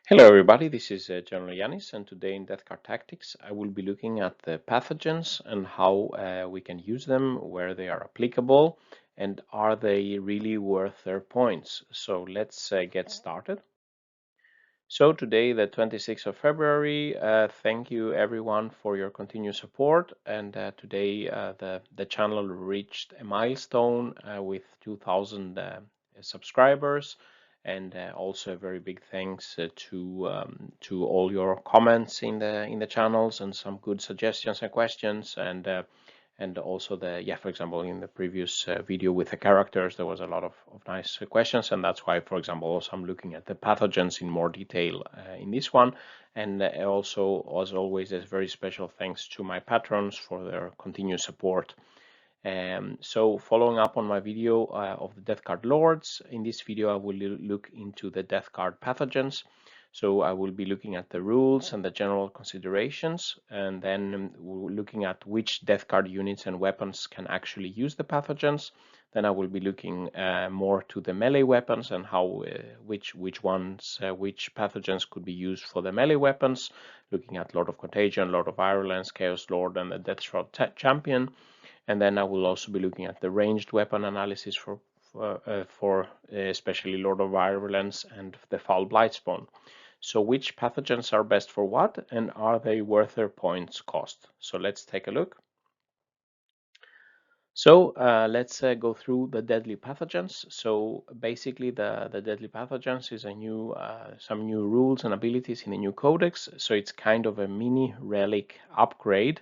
Hello everybody, this is General Yanis, and today in Death Card Tactics I will be looking at the pathogens and how we can use them, where they are applicable, and are they really worth their points. So let's get started. So today, the 26th of February, thank you everyone for your continued support, and today the channel reached a milestone with 2,000 subscribers. And also a very big thanks to all your comments in the channels and some good suggestions and questions, and also for example, in the previous video with the characters, there was a lot of nice questions, and that's why, for example, also I'm looking at the pathogens in more detail in this one. And also, as always, a very special thanks to my patrons for their continued support. So following up on my video of the Death Card Lords, in this video I will look into the Death Card pathogens. So I will be looking at the rules and the general considerations, and then looking at which Death Card units and weapons can actually use the pathogens. Then I will be looking more to the melee weapons and how which pathogens could be used for the melee weapons, looking at Lord of Contagion, Lord of Virulence, Chaos Lord, and the Death Shroud Champion. And then I will also be looking at the ranged weapon analysis for especially Lord of Virulence and the Foul Blightspawn. So which pathogens are best for what, and are they worth their points cost? So let's take a look. So let's go through the deadly pathogens. So basically, the deadly pathogens is some new rules and abilities in the new codex. So it's kind of a mini relic upgrade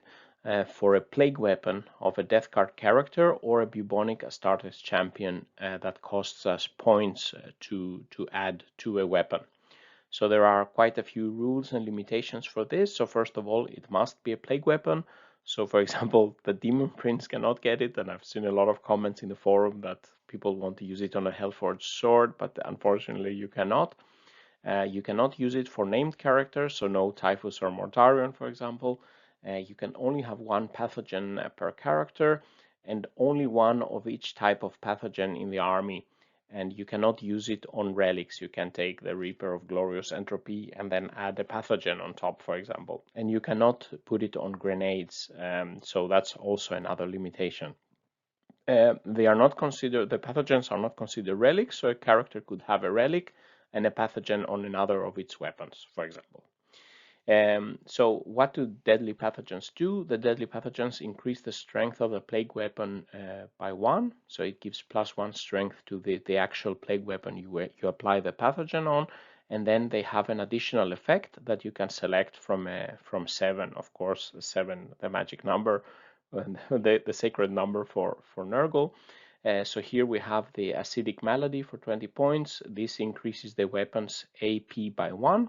for a plague weapon of a death card character or a bubonic Astartes champion that costs us points to add to a weapon. So there are quite a few rules and limitations for this. So first of all, it must be a plague weapon. So for example, the Demon Prince cannot get it, and I've seen a lot of comments in the forum that people want to use it on a Hellforged sword, but unfortunately you cannot. You cannot use it for named characters, so no Typhus or Mortarion, for example. You can only have one pathogen per character, and only one of each type of pathogen in the army. And you cannot use it on relics. You can take the Reaper of Glorious Entropy and then add a pathogen on top, for example. And you cannot put it on grenades, so that's also another limitation. They are not considered, the pathogens are not considered relics, so a character could have a relic and a pathogen on another of its weapons, for example. So what do deadly pathogens do? The deadly pathogens increase the strength of the plague weapon by 1, so it gives +1 strength to the actual plague weapon you apply the pathogen on, and then they have an additional effect that you can select from 7, of course, 7, the magic number, the sacred number for Nurgle. So here we have the acidic malady for 20 points. This increases the weapon's AP by 1.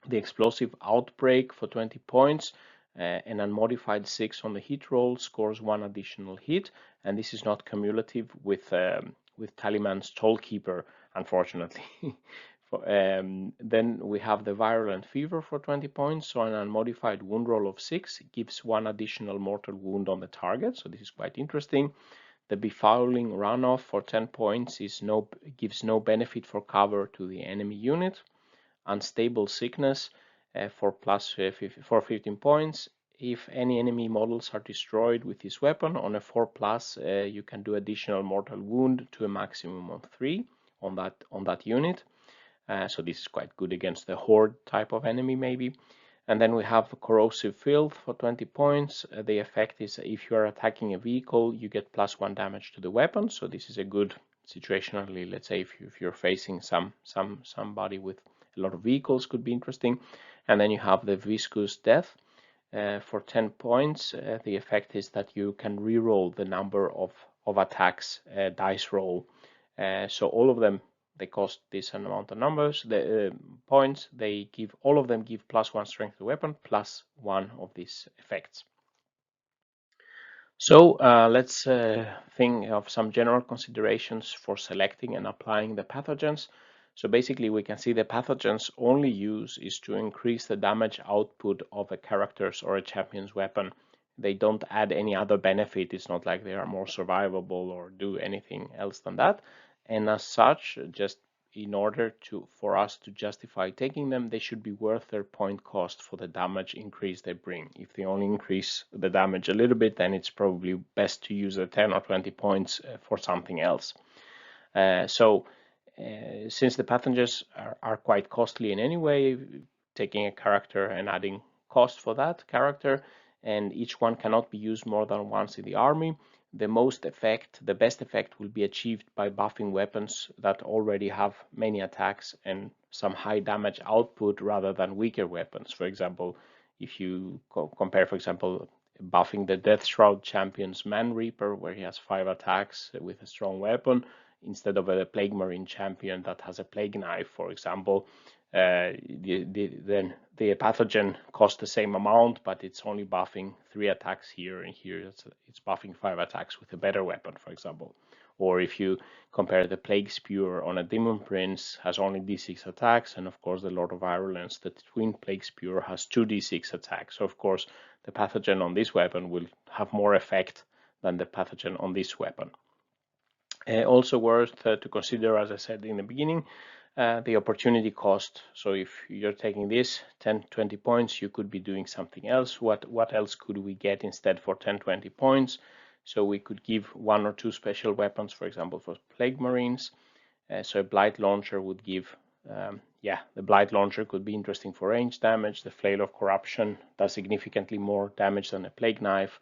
The explosive outbreak for 20 points. An unmodified 6 on the hit roll scores 1 additional hit, and this is not cumulative with Taliman's Tollkeeper, unfortunately. Then we have the virulent fever for 20 points, so an unmodified wound roll of 6 gives 1 additional mortal wound on the target, so this is quite interesting. The befouling runoff for 10 points gives no benefit for cover to the enemy unit. Unstable sickness for 15 points. If any enemy models are destroyed with this weapon on a 4+, you can do additional mortal wound to a maximum of 3 on that unit. So this is quite good against the horde type of enemy maybe. And then we have corrosive filth for 20 points. The effect is if you are attacking a vehicle, you get +1 damage to the weapon. So this is a good situationally. Let's say if you're facing somebody with a lot of vehicles, could be interesting. And then you have the viscous death for 10 points. The effect is that you can re-roll the number of attacks dice roll. So all of them, they cost this amount of numbers, the points. All of them give +1 strength to the weapon, +1 of these effects. So let's think of some general considerations for selecting and applying the pathogens. So basically we can see the pathogens only use is to increase the damage output of a character's or a champion's weapon. They don't add any other benefit. It's not like they are more survivable or do anything else than that. And as such, just in order for us to justify taking them, they should be worth their point cost for the damage increase they bring. If they only increase the damage a little bit, then it's probably best to use the 10 or 20 points for something else. Since the pathogens are quite costly in any way, taking a character and adding cost for that character, and each one cannot be used more than once in the army, the best effect will be achieved by buffing weapons that already have many attacks and some high damage output rather than weaker weapons. For example, if you compare, for example, buffing the Death Shroud champion's Man Reaper, where he has 5 attacks with a strong weapon, instead of a Plague Marine champion that has a Plague Knife, for example, then the pathogen costs the same amount, but it's only buffing 3 attacks here, and here it's buffing 5 attacks with a better weapon, for example. Or if you compare the Plague Spewer on a Demon Prince, has only d6 attacks, and of course the Lord of Virulence, the Twin Plague Spewer, has 2d6 attacks. So of course the pathogen on this weapon will have more effect than the pathogen on this weapon. Also worth to consider, as I said in the beginning, the opportunity cost. So if you're taking this 10-20 points, you could be doing something else. What else could we get instead for 10-20 points? So we could give 1 or 2 special weapons, for example, for Plague Marines. So a Blight Launcher would give, the Blight Launcher could be interesting for range damage. The Flail of Corruption does significantly more damage than a Plague Knife.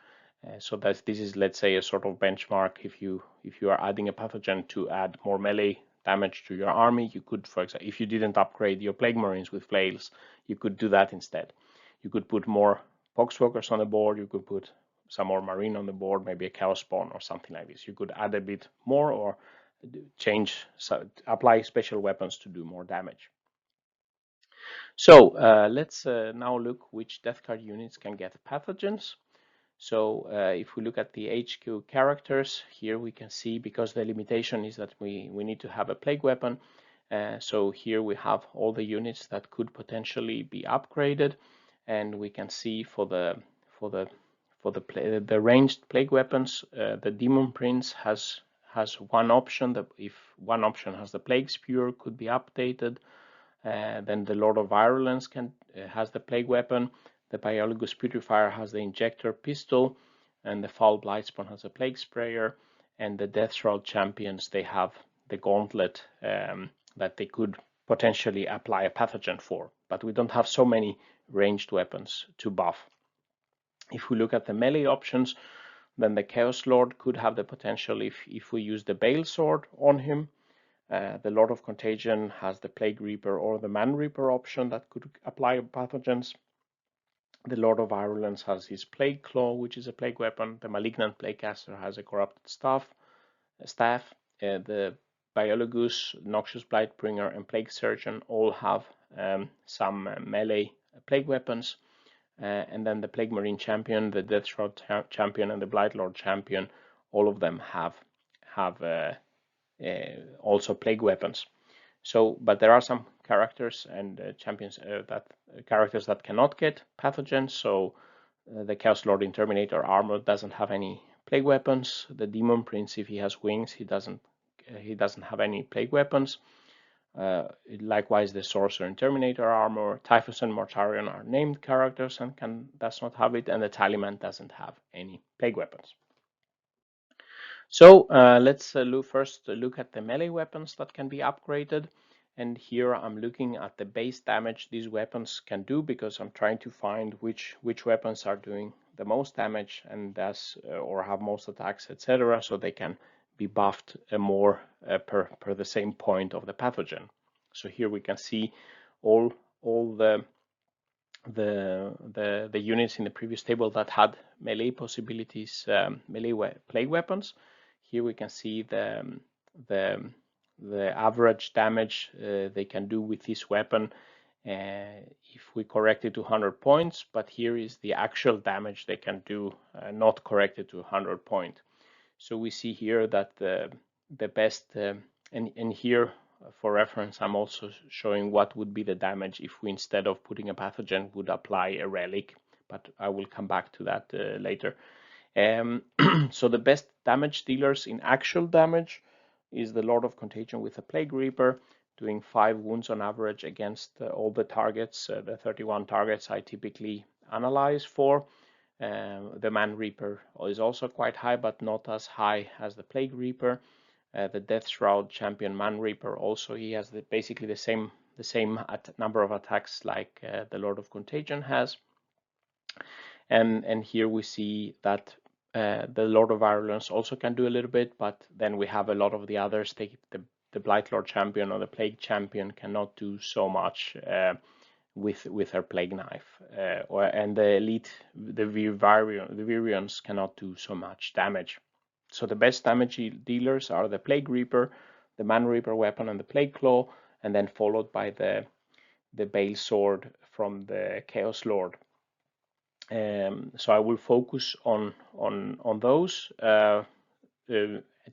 So this is, let's say, a sort of benchmark. If you are adding a pathogen to add more melee damage to your army, you could, for example, if you didn't upgrade your Plague Marines with flails, you could do that instead. You could put more Poxwalkers on the board, you could put some more Marine on the board, maybe a Chaos Spawn or something like this. You could add a bit more or apply special weapons to do more damage. So let's now look which death card units can get pathogens. So if we look at the HQ characters, here we can see, because the limitation is that we need to have a plague weapon. So here we have all the units that could potentially be upgraded, and we can see for the ranged plague weapons, the Demon Prince has one option. That if one option has the Plague Spewer, could be updated. Then the Lord of Virulence has the plague weapon. The Biologus Putrefier has the injector pistol, and the Foul Blightspawn has a plague sprayer, and the Death Shroud champions, they have the gauntlet that they could potentially apply a pathogen for, but we don't have so many ranged weapons to buff. If we look at the melee options, then the Chaos Lord could have the potential if we use the Bale Sword on him. The Lord of Contagion has the Plague Reaper or the Man Reaper option that could apply pathogens. The Lord of Virulence has his Plague Claw, which is a plague weapon. The Malignant Plaguecaster has a Corrupted Staff. The Biologus, Noxious Blightbringer, and Plague Surgeon all have some melee plague weapons. And then the Plague Marine Champion, the Death Shroud Champion, and the Blight Lord Champion, all of them have also plague weapons. So, but there are some characters and champions characters that cannot get pathogens. So the Chaos Lord in Terminator armor doesn't have any plague weapons. The Demon Prince, if he has wings, he doesn't have any plague weapons. Likewise, the Sorcerer in Terminator armor, Typhus and Mortarion are named characters and does not have it, and the Taliman doesn't have any plague weapons. So let's first look at the melee weapons that can be upgraded. And here I'm looking at the base damage these weapons can do, because I'm trying to find which weapons are doing the most damage and or have most attacks, etc., so they can be buffed more per the same point of the pathogen. So here we can see all the units in the previous table that had melee possibilities, melee plague weapons. Here we can see the average damage they can do with this weapon if we correct it to 100 points, but here is the actual damage they can do not corrected to 100 points. So we see here that the best, and here for reference I'm also showing what would be the damage if we, instead of putting a pathogen, would apply a relic, but I will come back to that later. So the best damage dealers in actual damage is the Lord of Contagion with a Plague Reaper, doing 5 wounds on average against all the targets, the 31 targets I typically analyze for. The Man Reaper is also quite high, but not as high as the Plague Reaper. The Death Shroud champion Man Reaper also, he has basically the same number of attacks like the Lord of Contagion has. And here we see that the Lord of Virulence also can do a little bit, but then we have a lot of the others. The Blight Lord champion or the Plague champion cannot do so much with her Plague Knife, and the elite, the Virions cannot do so much damage. So the best damage dealers are the Plague Reaper, the Man Reaper weapon, and the Plague Claw, and then followed by the Bale Sword from the Chaos Lord. So I will focus on those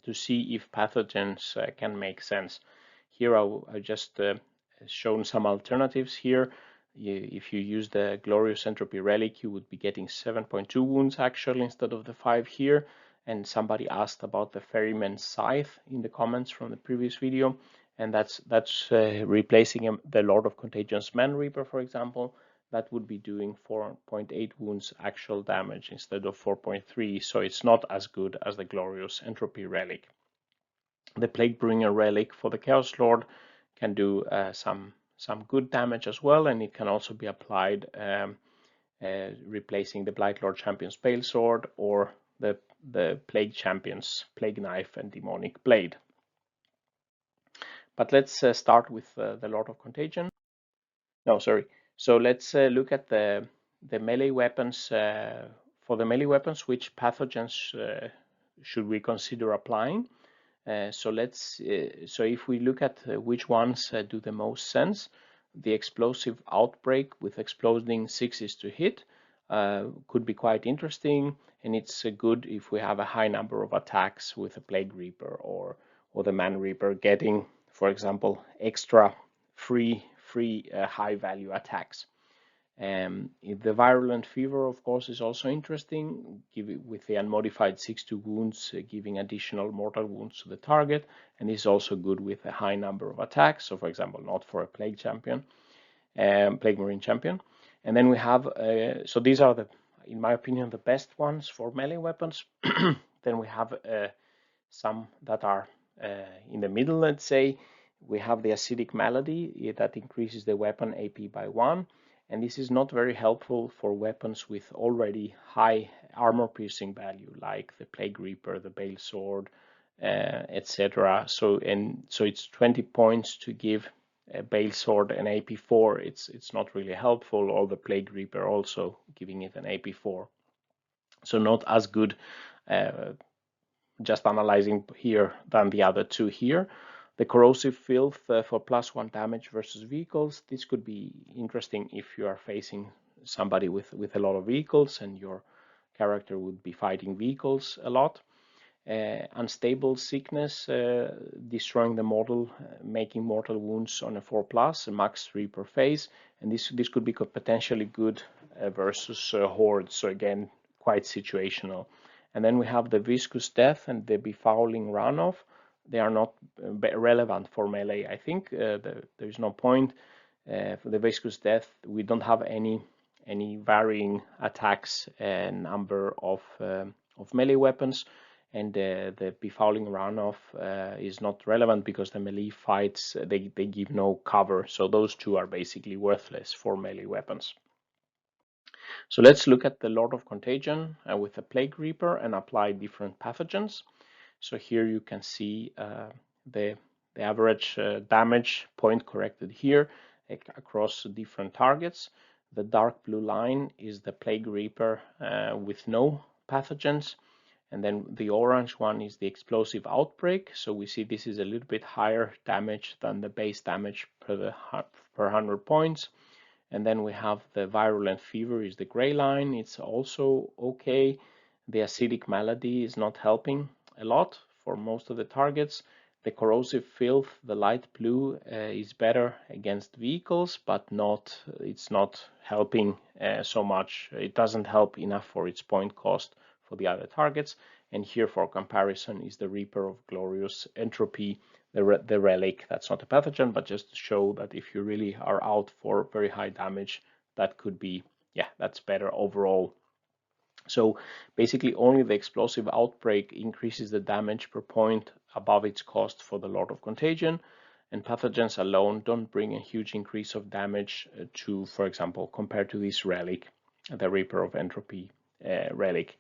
to see if pathogens can make sense. Here I just shown some alternatives here. If you use the Glorious Entropy Relic, you would be getting 7.2 wounds actually instead of the 5 here. And somebody asked about the Ferryman's Scythe in the comments from the previous video, and that's replacing the Lord of Contagion's Man Reaper, for example. That would be doing 4.8 wounds actual damage instead of 4.3, so it's not as good as the Glorious Entropy Relic. The Plaguebringer Relic for the Chaos Lord can do some good damage as well, and it can also be applied replacing the Blight Lord Champion's Pale Sword or the Plague Champion's Plague Knife and Demonic Blade. But let's start with the Lord of Contagion. No, sorry. So let's look at the melee weapons. For the melee weapons, which pathogens should we consider applying? So if we look at which ones do the most sense, the Explosive Outbreak with exploding 6s to hit could be quite interesting, and it's good if we have a high number of attacks with a Plague Reaper or the Man Reaper getting, for example, extra free high value attacks. The Virulent Fever, of course, is also interesting, with the unmodified 6-2 wounds, giving additional mortal wounds to the target, and is also good with a high number of attacks. So, for example, not for a Plague champion, Plague Marine champion. And then we have, so these are in my opinion, the best ones for melee weapons. Then we have some that are in the middle, let's say. We have the Acidic Malady that increases the weapon AP by 1, and this is not very helpful for weapons with already high armor piercing value, like the Plague Reaper, the Bale Sword, etc. So it's 20 points to give a Bale Sword an AP4. It's not really helpful, or the Plague Reaper also giving it an AP4. So not as good just analyzing here than the other two here. The Corrosive Filth for +1 damage versus vehicles. This could be interesting if you are facing somebody with a lot of vehicles and your character would be fighting vehicles a lot. Unstable Sickness, destroying the model, making mortal wounds on a 4+, a max 3 per phase, and this could be potentially good versus hordes. So again, quite situational. And then we have the Viscous Death and the Befouling Runoff. They are not relevant for melee, I think. There is no point. For the Viscous Death, we don't have any varying attacks number of melee weapons, and the Befouling Runoff is not relevant because the melee fights, they give no cover, so those two are basically worthless for melee weapons. So let's look at the Lord of Contagion with the Plague Reaper and apply different pathogens. So here you can see the average damage point corrected here across different targets. The dark blue line is the Plague Reaper with no pathogens, and then the orange one is the Explosive Outbreak. So we see this is a little bit higher damage than the base damage per 100 points. And then we have the Virulent Fever is the gray line. It's also okay. The Acidic Malady is not helping a lot for most of the targets. The Corrosive Filth, the light blue, is better against vehicles, but it's not helping so much. It doesn't help enough for its point cost for the other targets. And here for comparison is the Reaper of Glorious Entropy, the relic. That's not a pathogen, but just to show that if you really are out for very high damage, that could be, yeah, that's better overall. So basically only the explosive outbreak increases the damage per point above its cost for the Lord of Contagion, and pathogens alone don't bring a huge increase of damage to, for example, compared to this relic, the Reaper of Entropy relic.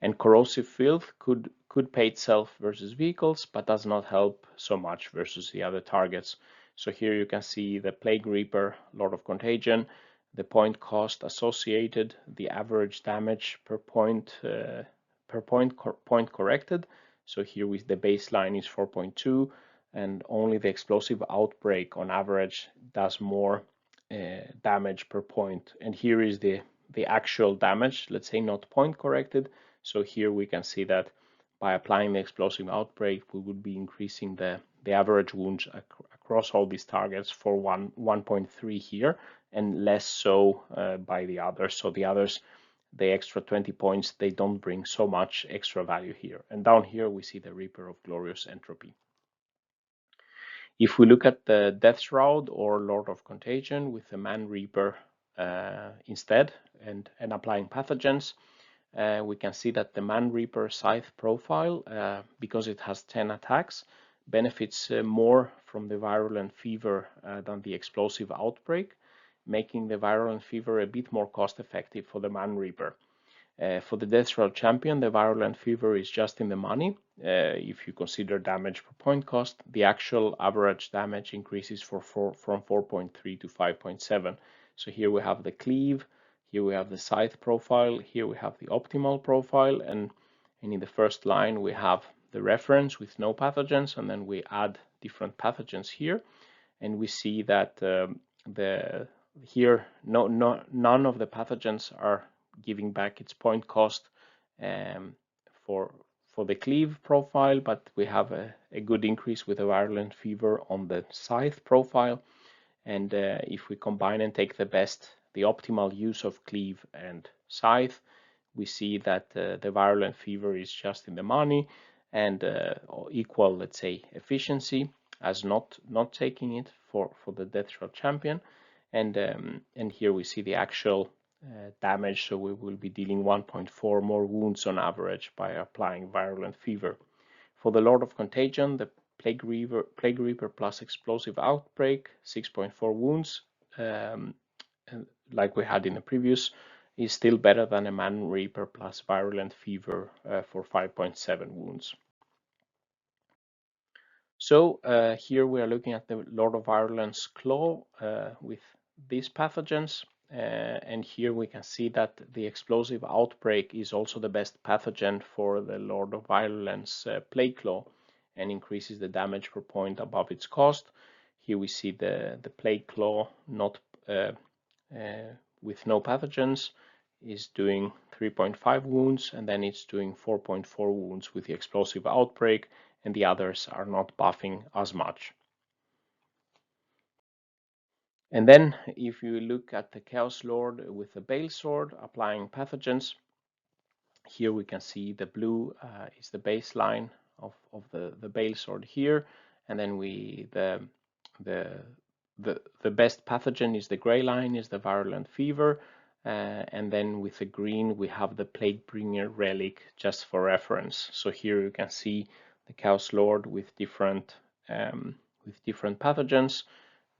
And corrosive filth could pay itself versus vehicles, but does not help so much versus the other targets. So here you can see the Plague Reaper, Lord of Contagion, the point cost associated, the average damage per point point corrected. So here with the baseline is 4.2, and only the explosive outbreak on average does more damage per point. And here is the actual damage, let's say not point corrected. So here we can see that by applying the explosive outbreak, we would be increasing the average wounds across all these targets for 1.3 here, and less so by the others. So the others, the extra 20 points, they don't bring so much extra value here. And down here we see the Reaper of Glorious Entropy. If we look at the Death Shroud or Lord of Contagion with the Man Reaper instead, and applying pathogens, we can see that the Man Reaper Scythe profile, because it has 10 attacks, benefits more from the Virulent Fever than the Explosive Outbreak, making the Virulent Fever a bit more cost effective for the Man Reaper. For the Death Shroud champion, the Virulent Fever is just in the money. If you consider damage per point cost, the actual average damage increases from 4.3 to 5.7. So here we have the cleave, here we have the scythe profile, here we have the optimal profile, and in the first line we have the reference with no pathogens, and then we add different pathogens here, and we see that here none of the pathogens are giving back its point cost for the cleave profile, but we have a good increase with a Virulent Fever on the scythe profile. And if we combine and take the optimal use of cleave and scythe, we see that the Virulent Fever is just in the money and equal, let's say, efficiency as not taking it for the Death Shroud champion. And here we see the actual damage, so we will be dealing 1.4 more wounds on average by applying Virulent Fever. For the Lord of Contagion, the Plague Reaper plus Explosive Outbreak, 6.4 wounds, like we had in the previous, is still better than a Man Reaper plus Virulent Fever for 5.7 wounds. So here we are looking at the Lord of Virulence Claw with these pathogens. And here we can see that the Explosive Outbreak is also the best pathogen for the Lord of Virulence Plague Claw, and increases the damage per point above its cost. Here we see the Plague Claw not with no pathogens is doing 3.5 wounds, and then it's doing 4.4 wounds with the Explosive Outbreak, and the others are not buffing as much. And then if you look at the Chaos Lord with the Bale Sword applying pathogens, here we can see the blue is the baseline of the Bale Sword here, and then the best pathogen is the gray line, is the Virulent Fever, and then with the green we have the Plaguebringer Relic just for reference. So here you can see the Chaos Lord with different pathogens.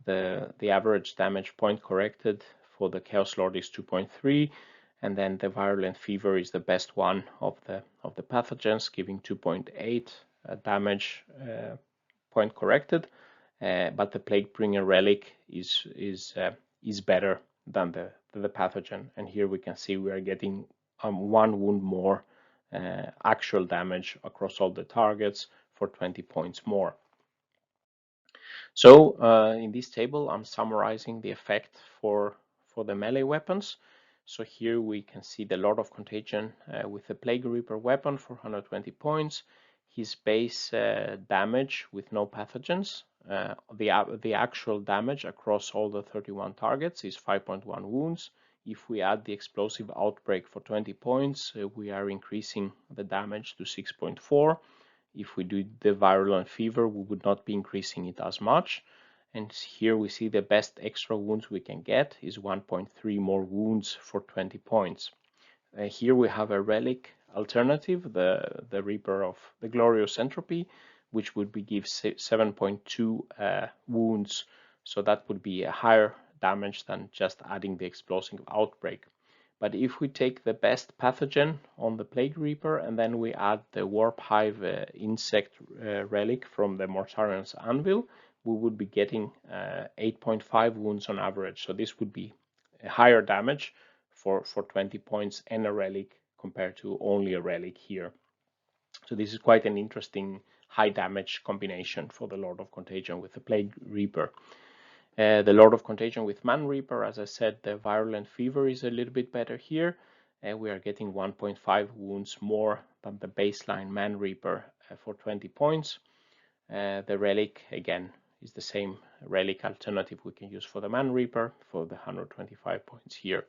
The average damage point corrected for the Chaos Lord is 2.3, and then the Virulent Fever is the best one of the pathogens, giving 2.8 damage point corrected. But the Plaguebringer Relic is better than the pathogen, and here we can see we are getting 1 wound more actual damage across all the targets for 20 points more. So in this table I'm summarizing the effect for the melee weapons. So here we can see the Lord of Contagion with the Plague Reaper weapon for 120 points. His base damage with no pathogens. The actual damage across all the 31 targets is 5.1 wounds. If we add the Explosive Outbreak for 20 points, we are increasing the damage to 6.4. if we do the virulent fever, we would not be increasing it as much. And here we see the best extra wounds we can get is 1.3 more wounds for 20 points. Here we have a relic alternative, the Reaper of the Glorious Entropy, which would give 7.2 wounds. So that would be a higher damage than just adding the explosive outbreak. But if we take the best pathogen on the Plague Reaper and then we add the Warp Hive insect relic from the Mortarian's Anvil, we would be getting 8.5 wounds on average. So this would be a higher damage for 20 points and a relic compared to only a relic here. So this is quite an interesting high damage combination for the Lord of Contagion with the Plague Reaper. The Lord of Contagion with Man Reaper, as I said, the Virulent Fever is a little bit better here. We are getting 1.5 wounds more than the baseline Man Reaper for 20 points. The Relic, again, is the same relic alternative we can use for the Man Reaper for the 125 points here.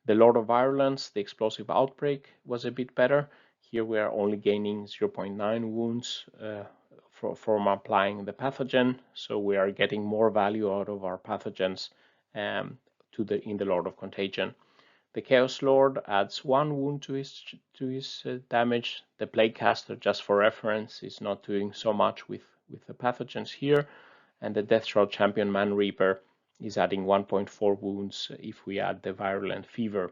The Lord of Virulence, the Explosive Outbreak, was a bit better. Here we are only gaining 0.9 wounds from applying the pathogen, so we are getting more value out of our pathogens in the Lord of Contagion. The Chaos Lord adds 1 wound to his damage. The Plague Caster, just for reference, is not doing so much with the pathogens here, and the Death Shroud Champion Man Reaper is adding 1.4 wounds if we add the Virulent Fever.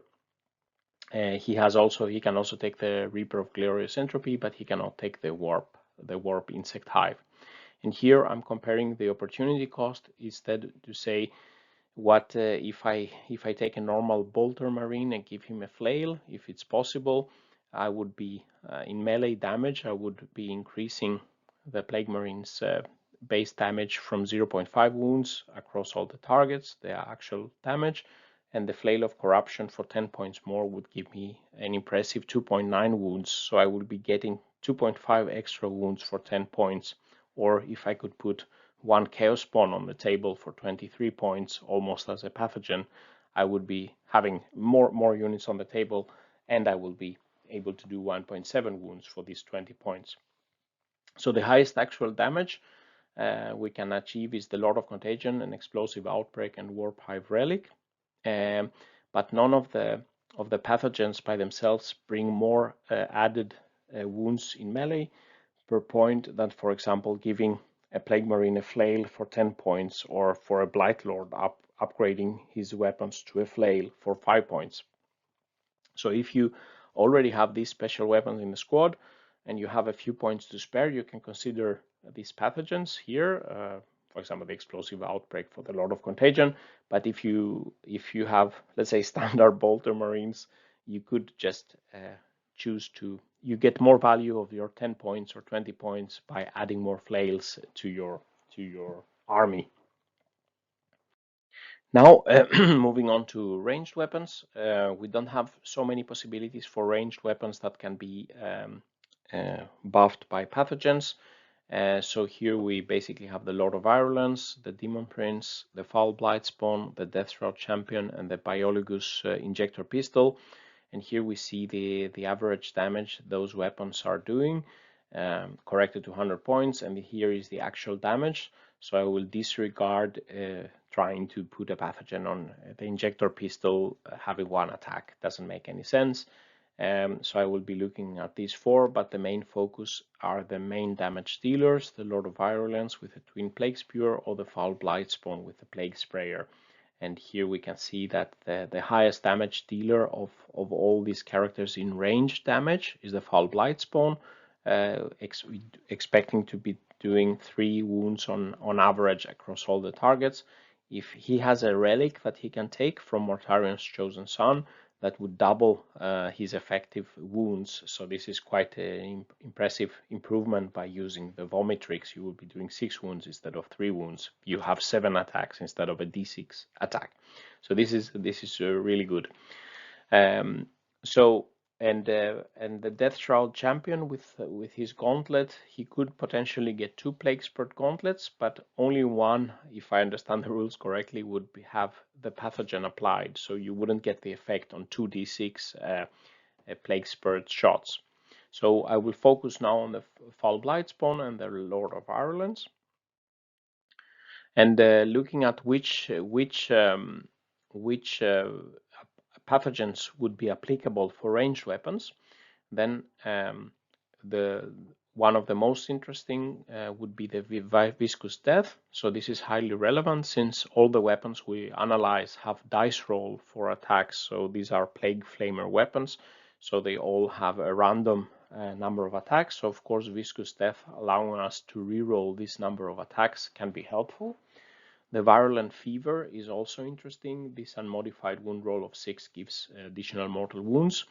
He can also take the Reaper of Glorious Entropy, but he cannot take the Warp Insect Hive. And here I'm comparing the opportunity cost instead to say what if I take a normal Bolter Marine and give him a flail, if it's possible, I would be in melee damage, I would be increasing the Plague Marine's base damage from 0.5 wounds across all the targets, the actual damage, and the Flail of Corruption for 10 points more would give me an impressive 2.9 wounds, so I would be getting 2.5 extra wounds for 10 points, or if I could put 1 Chaos Spawn on the table for 23 points, almost as a pathogen, I would be having more units on the table, and I will be able to do 1.7 wounds for these 20 points. So the highest actual damage we can achieve is the Lord of Contagion, an Explosive Outbreak, and Warp Hive Relic. But none of the pathogens by themselves bring more added wounds in melee per point than, for example, giving a Plague Marine a flail for 10 points, or for a Blight Lord upgrading his weapons to a flail for 5 points. So if you already have these special weapons in the squad and you have a few points to spare, you can consider these pathogens here, for example, the Explosive Outbreak for the Lord of Contagion. But if you have, let's say, standard Bolter Marines, you could just choose to, you get more value of your 10 points or 20 points by adding more flails to your army. Now, moving on to ranged weapons, we don't have so many possibilities for ranged weapons that can be buffed by pathogens. So here we basically have the Lord of Virulence, the Demon Prince, the Foul Blightspawn, the Death Shroud Champion, and the Biologus Injector Pistol. And here we see the average damage those weapons are doing, corrected to 100 points, and here is the actual damage. So I will disregard trying to put a pathogen on the Injector Pistol having 1 attack. Doesn't make any sense. So I will be looking at these 4, but the main focus are the main damage dealers, the Lord of Virulence with the Twin Plague Spear, or the Foul Blightspawn with the Plague Sprayer. And here we can see that the highest damage dealer of all these characters in range damage is the Foul Blightspawn, expecting to be doing 3 wounds on average across all the targets. If he has a relic that he can take from Mortarian's Chosen Son, that would double his effective wounds. So this is quite an impressive improvement by using the Vomitrix. You will be doing 6 wounds instead of 3 wounds. You have 7 attacks instead of a D6 attack. So this is really good. And the Death Shroud Champion with his gauntlet, he could potentially get 2 Plague Spurt gauntlets, but only 1, if I understand the rules correctly, would have the pathogen applied. So you wouldn't get the effect on 2d6 Plague Spurt shots. So I will focus now on the Foul Blightspawn and the Lord of Virulence, and looking at which pathogens would be applicable for ranged weapons. Then the one of the most interesting would be the viscous death. So this is highly relevant since all the weapons we analyze have dice roll for attacks. So these are plague flamer weapons. So they all have a random number of attacks. So of course viscous death allowing us to reroll this number of attacks can be helpful. The virulent fever is also interesting. This unmodified wound roll of 6 gives additional mortal wounds.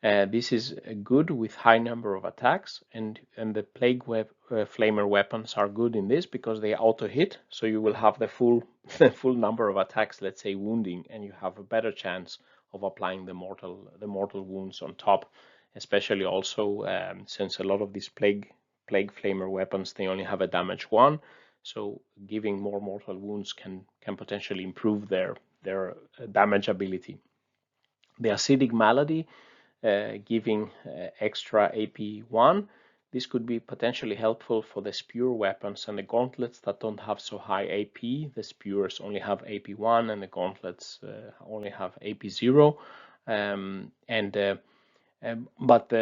This is good with high number of attacks, and the plague flamer weapons are good in this because they auto hit, so you will have the full number of attacks, let's say wounding, and you have a better chance of applying the mortal wounds on top, especially also since a lot of these plague flamer weapons, they only have a damage 1, so giving more mortal wounds can potentially improve their damage ability. The acidic malady giving extra AP1. This could be potentially helpful for the spear weapons and the gauntlets that don't have so high AP. The spears only have AP1 and the gauntlets only have AP0. But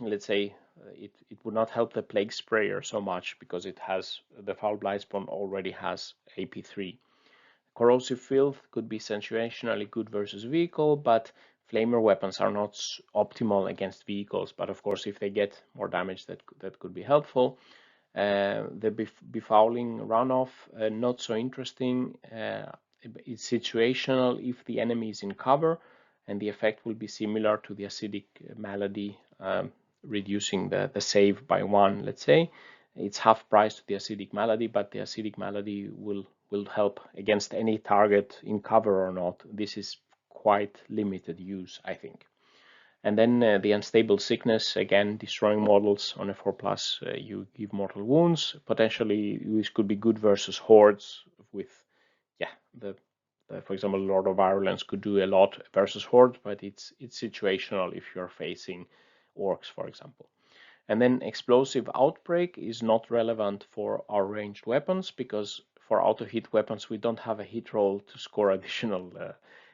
let's say it would not help the plague sprayer so much because it has the Foul Blightspawn already has AP3. Corrosive filth could be situationally good versus vehicle, but flamer weapons are not optimal against vehicles. But of course, if they get more damage, that could be helpful. The befouling runoff, not so interesting. It's situational if the enemy is in cover, and the effect will be similar to the acidic malady, reducing the save by 1, let's say. It's half price to the acidic malady, but the acidic malady will help against any target in cover or not. This is quite limited use, I think. And then the unstable sickness, again, destroying models on a 4+, you give mortal wounds. Potentially, this could be good versus hordes with, for example, Lord of Virulence could do a lot versus hordes, but it's situational if you're facing orcs, for example. And then explosive outbreak is not relevant for our ranged weapons because for auto hit weapons we don't have a hit roll to score additional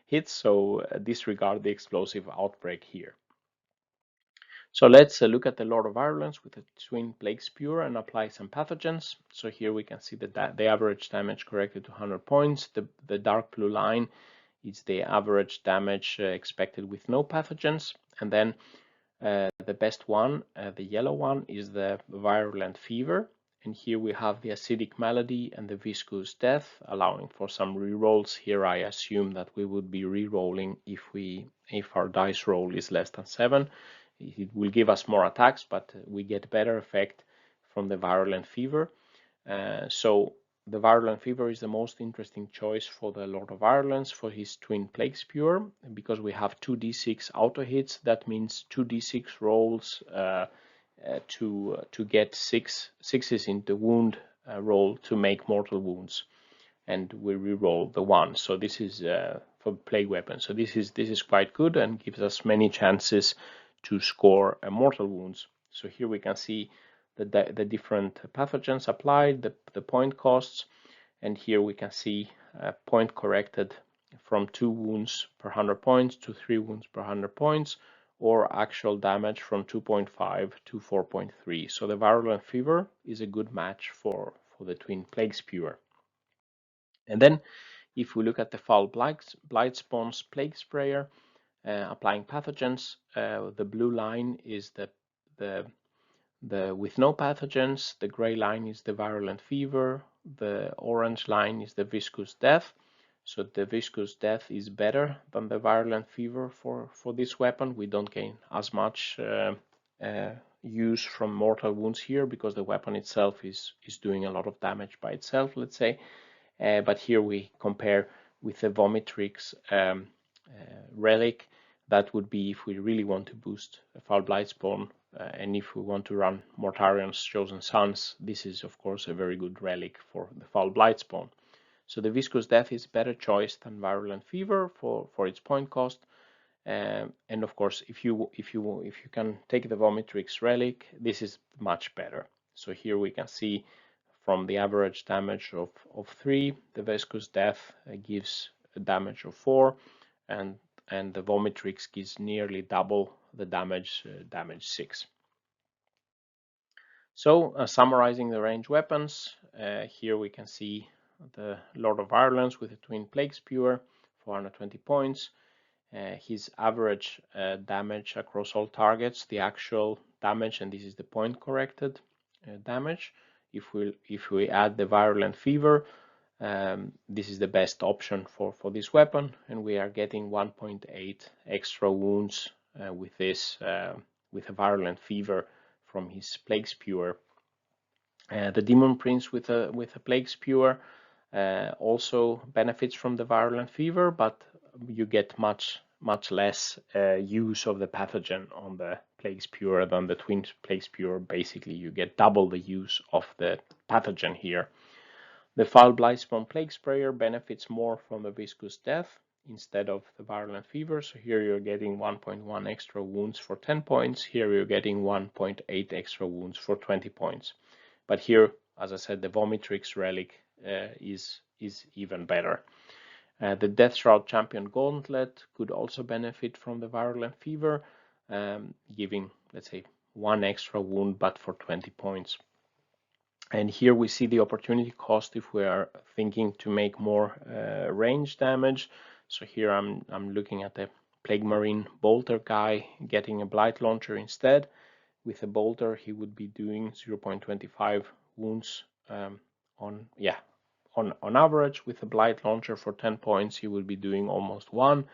hits, so disregard the explosive outbreak here. So let's look at the Lord of Virulence with the Twin Plague Spear and apply some pathogens. So here we can see that the average damage corrected to 100 points. The dark blue line is the average damage expected with no pathogens, and then the best one, the yellow one, is the virulent fever, and here we have the acidic malady and the viscous death, allowing for some rerolls. Here I assume that we would be rerolling if our dice roll is less than 7. It will give us more attacks, but we get better effect from the virulent fever. So the virulent fever is the most interesting choice for the Lord of Virulence for his Twin Plague Spear, because we have 2d6 auto hits. That means 2d6 rolls to get sixes in the wound roll to make mortal wounds, and we reroll the 1. So this is for plague weapon. So this is quite good and gives us many chances to score mortal wounds. So here we can see the different pathogens applied, the point costs, and here we can see point corrected from 2 wounds per 100 points to 3 wounds per 100 points, or actual damage from 2.5 to 4.3. So the virulent fever is a good match for the Twin Plague Spear. And then if we look at the Foul Blightspawn's Plague Sprayer, applying pathogens, the blue line is the with no pathogens, the gray line is the virulent fever, the orange line is the viscous death. So the viscous death is better than the virulent fever for this weapon. We don't gain as much use from mortal wounds here because the weapon itself is doing a lot of damage by itself, let's say. But here we compare with the Vomitrix relic. That would be if we really want to boost a Foul Blightspawn, and if we want to run Mortarion's Chosen Sons, this is of course a very good relic for the Foul Blightspawn. So the Viscous Death is a better choice than Virulent Fever for its point cost, And of course, if you can take the Vomitrix relic, this is much better. So here we can see from the average damage of 3, the Viscous Death gives a damage of 4, and the Vomitrix gives nearly double the damage, damage 6. So summarizing the range weapons, here we can see the Lord of Violence with a Twin Plague Spewer, 420 points. His average damage across all targets, the actual damage, and this is the point corrected damage. If we add the Virulent Fever, this is the best option for this weapon, and we are getting 1.8 extra wounds with this with a Virulent Fever from his Plague Spewer. The Demon Prince with a Plague Spewer also benefits from the Virulent Fever, but you get much less use of the pathogen on the Plague Spewer than the Twin Plague Spewer. Basically, you get double the use of the pathogen here. The Foul Blightspawn Plague Sprayer benefits more from the Viscous Death instead of the Virulent Fever. So here you're getting 1.1 extra wounds for 10 points. Here you're getting 1.8 extra wounds for 20 points. But here, as I said, the Vomitrix relic is even better. The Death Shroud Champion Gauntlet could also benefit from the Virulent Fever, giving, let's say, 1 extra wound, but for 20 points. And here we see the opportunity cost if we are thinking to make more range damage. So here I'm looking at the Plague Marine Bolter guy getting a Blight Launcher instead. With a bolter, he would be doing 0.25 wounds on average. With a Blight Launcher for 10 points, he would be doing almost 1.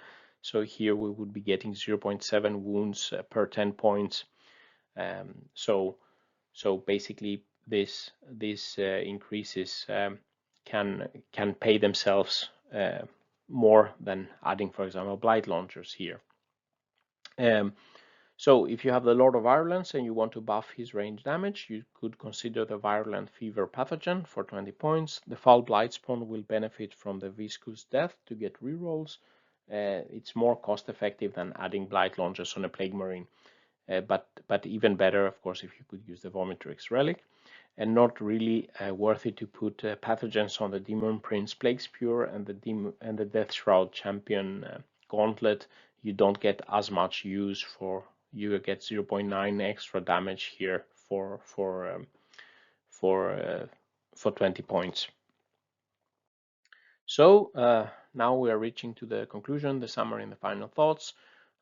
So here we would be getting 0.7 wounds per 10 points. So basically, these increases can pay themselves more than adding, for example, Blight Launchers here. So if you have the Lord of Virulence and you want to buff his range damage, you could consider the Virulent Fever Pathogen for 20 points. The Foul Blightspawn will benefit from the Viscous Death to get rerolls. It's more cost effective than adding Blight Launchers on a Plague Marine. But even better, of course, if you could use the Vomitrix Relic. And not really worth it to put pathogens on the Demon Prince Plague Spewer and the Death Shroud Champion Gauntlet. You don't get as much use for. You get 0.9 extra damage here for 20 points. So now we are reaching to the conclusion, the summary, and the final thoughts.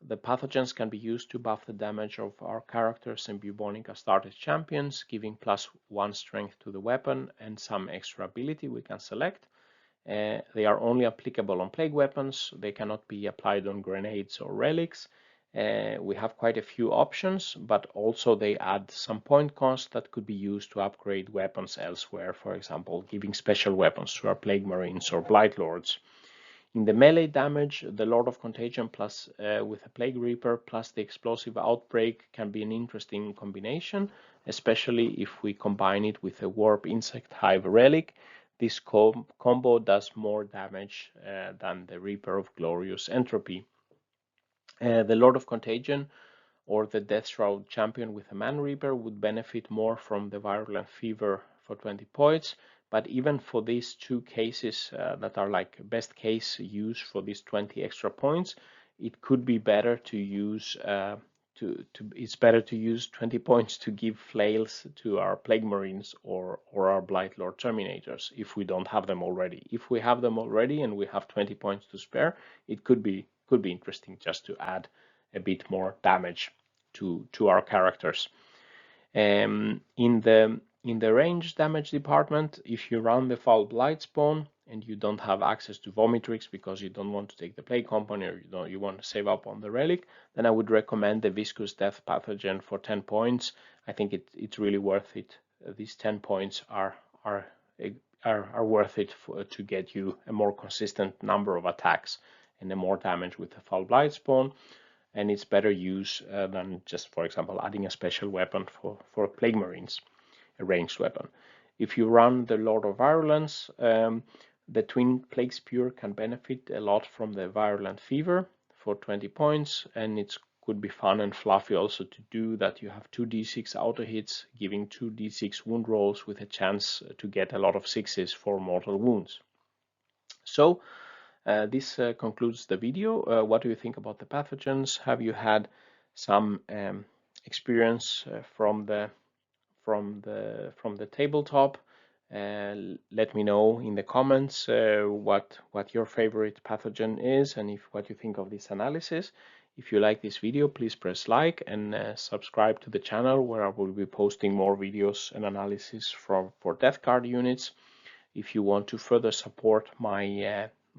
The pathogens can be used to buff the damage of our characters and Bubonic Astartes champions, giving +1 strength to the weapon and some extra ability we can select. They are only applicable on plague weapons. They cannot be applied on grenades or relics. We have quite a few options, but also they add some point cost that could be used to upgrade weapons elsewhere, for example, giving special weapons to our Plague Marines or Blight Lords. In the melee damage, the Lord of Contagion plus with a Plague Reaper plus the Explosive Outbreak can be an interesting combination, especially if we combine it with a Warp Insect Hive Relic. This combo does more damage than the Reaper of Glorious Entropy. The Lord of Contagion or the Death Shroud Champion with a Man Reaper would benefit more from the Virulent Fever for 20 points, but even for these two cases that are like best case use for these 20 extra points, it could be better to use it's better to use 20 points to give flails to our Plague Marines or our Blight Lord Terminators if we don't have them already. If we have them already and we have 20 points to spare, it could be interesting just to add a bit more damage to our characters. In the range damage department, if you run the Foul Blightspawn and you don't have access to Vomitrix because you don't want to take the Plague Company or you want to save up on the Relic, then I would recommend the Viscous Death Pathogen for 10 points. I think it's really worth it. These 10 points are worth it to get you a more consistent number of attacks and a more damage with the Foul Blightspawn. And it's better use than just, for example, adding a special weapon for Plague Marines, a ranged weapon. If you run the Lord of Virulence, the Twin Plague Spewer can benefit a lot from the Virulent Fever for 20 points, and it could be fun and fluffy also to do that. You have 2d6 auto hits, giving 2d6 wound rolls with a chance to get a lot of sixes for mortal wounds. So this concludes the video. What do you think about the pathogens? Have you had some experience from the tabletop? Let me know in the comments what your favorite pathogen is, and what you think of this analysis. If you like this video, please press like and subscribe to the channel, where I will be posting more videos and analysis for death card units. If you want to further support my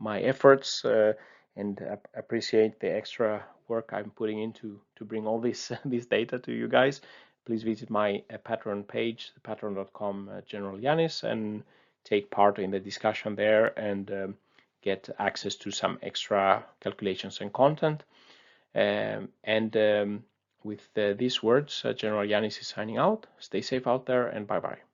efforts and appreciate the extra work I'm putting into to bring all this this data to you guys, please visit my Patreon page, patreon.com General Yanis, and take part in the discussion there and get access to some extra calculations and content. With these words, General Yanis is signing out. Stay safe out there, and bye-bye.